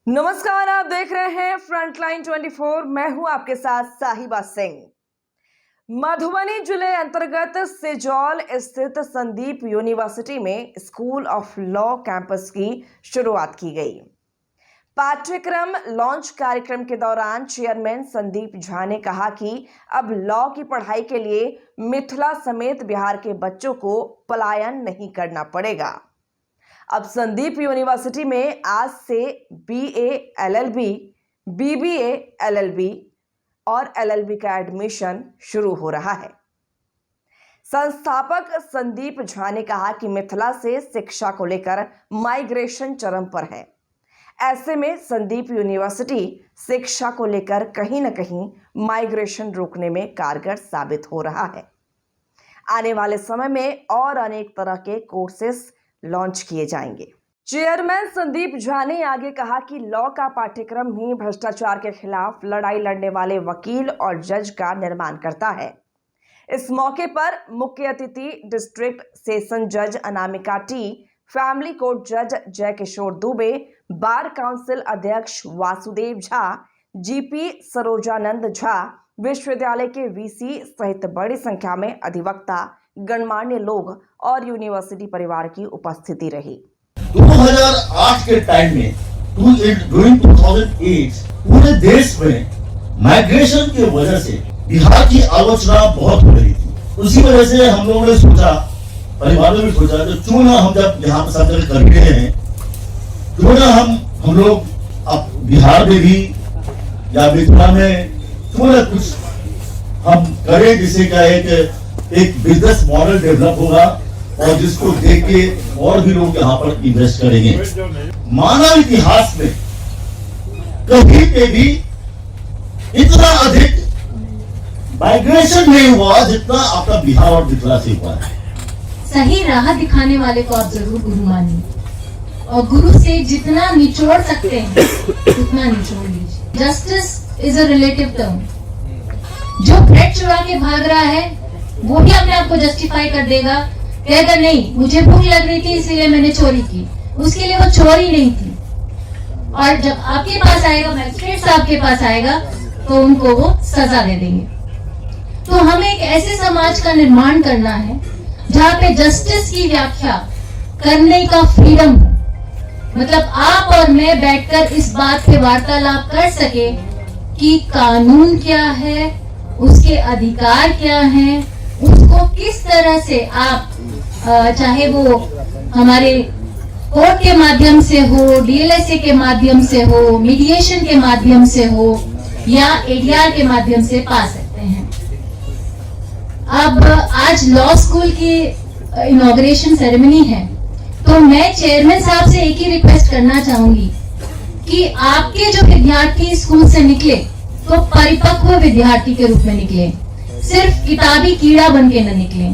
नमस्कार, आप देख रहे हैं फ्रंटलाइन 24। मैं हूं आपके साथ साहिबा सिंह। मधुबनी जिले अंतर्गत सिजौल स्थित संदीप यूनिवर्सिटी में स्कूल ऑफ लॉ कैंपस की शुरुआत की गई। पाठ्यक्रम लॉन्च कार्यक्रम के दौरान चेयरमैन संदीप झा ने कहा कि अब लॉ की पढ़ाई के लिए मिथिला समेत बिहार के बच्चों को पलायन नहीं करना पड़ेगा। अब संदीप यूनिवर्सिटी में आज से BA LLB, BBA LLB और LLB का एडमिशन शुरू हो रहा है। संस्थापक संदीप झा ने कहा कि मिथिला से शिक्षा को लेकर माइग्रेशन चरम पर है। ऐसे में संदीप यूनिवर्सिटी शिक्षा को लेकर कहीं न कहीं माइग्रेशन रोकने में कारगर साबित हो रहा है। आने वाले समय में और अनेक तरह के कोर्सेस लॉन्च किए जाएंगे। चेयरमैन संदीप झा ने आगे कहा कि लॉ का पाठ्यक्रम ही भ्रष्टाचार के खिलाफ लड़ाई लड़ने वाले वकील और जज का निर्माण करता है। इस मौके पर मुख्य अतिथि डिस्ट्रिक्ट सेशन जज अनामिका टी, फैमिली कोर्ट जज जय किशोर दुबे, बार काउंसिल अध्यक्ष वासुदेव झा, GP सरोजानंद झा, विश्वविद्यालय के VC सहित बड़ी संख्या में अधिवक्ता, गणमान्य लोग और यूनिवर्सिटी परिवार की उपस्थिति रही। 2008 के टाइम में 2008 पूरे देश में माइग्रेशन की वजह से बिहार की आलोचना बहुत हो रही थी। उसी वजह से हम लोगों ने सोचा, परिवारों ने सोचा कि क्यों ना हम जब यहाँ पर सर्कल कर रहे हैं, क्यों ना हम लोग अब बिहार में भी या मिथिला में क्यों ना कुछ हम करें, जिससे क्या एक बिजनेस मॉडल डेवलप होगा और जिसको देख के और भी लोग यहाँ पर इन्वेस्ट करेंगे। मानव इतिहास में कहीं पे भी इतना अधिक माइग्रेशन नहीं हुआ जितना आपका बिहार और मिथिला से हुआ है। सही राह दिखाने वाले को आप जरूर गुरु मानिए और गुरु से जितना निचोड़ सकते हैं उतना निचोड़ लीजिए। Justice is a relative term. जो ब्रेड चुरा के भाग रहा है वो भी अपने आप को जस्टिफाई कर देगा, कहेगा नहीं मुझे भूख लग रही थी इसलिए मैंने चोरी की। उसके लिए वो चोरी नहीं थी। और जब आपके पास आएगा, मैजिस्ट्रेट साहब के पास आएगा, तो उनको वो सजा दे देंगे। तो हमें एक ऐसे समाज का निर्माण करना है जहाँ पे जस्टिस की व्याख्या करने का फ्रीडम हो। मतलब आप और मैं बैठकर इस बात पे वार्तालाप कर सके कि कानून क्या है, उसके अधिकार क्या हैं, उसको किस तरह से आप चाहे वो हमारे कोर्ट के माध्यम से हो, DLSA के माध्यम से हो, मीडिएशन के माध्यम से हो या ADR के माध्यम से पा सकते हैं। अब आज लॉ स्कूल की इनॉग्रेशन सेरेमनी है, तो मैं चेयरमैन साहब से एक ही रिक्वेस्ट करना चाहूंगी कि आपके जो विद्यार्थी स्कूल से निकले तो परिपक्व विद्यार्थी के रूप में निकले, सिर्फ किताबी कीड़ा बन के न निकले।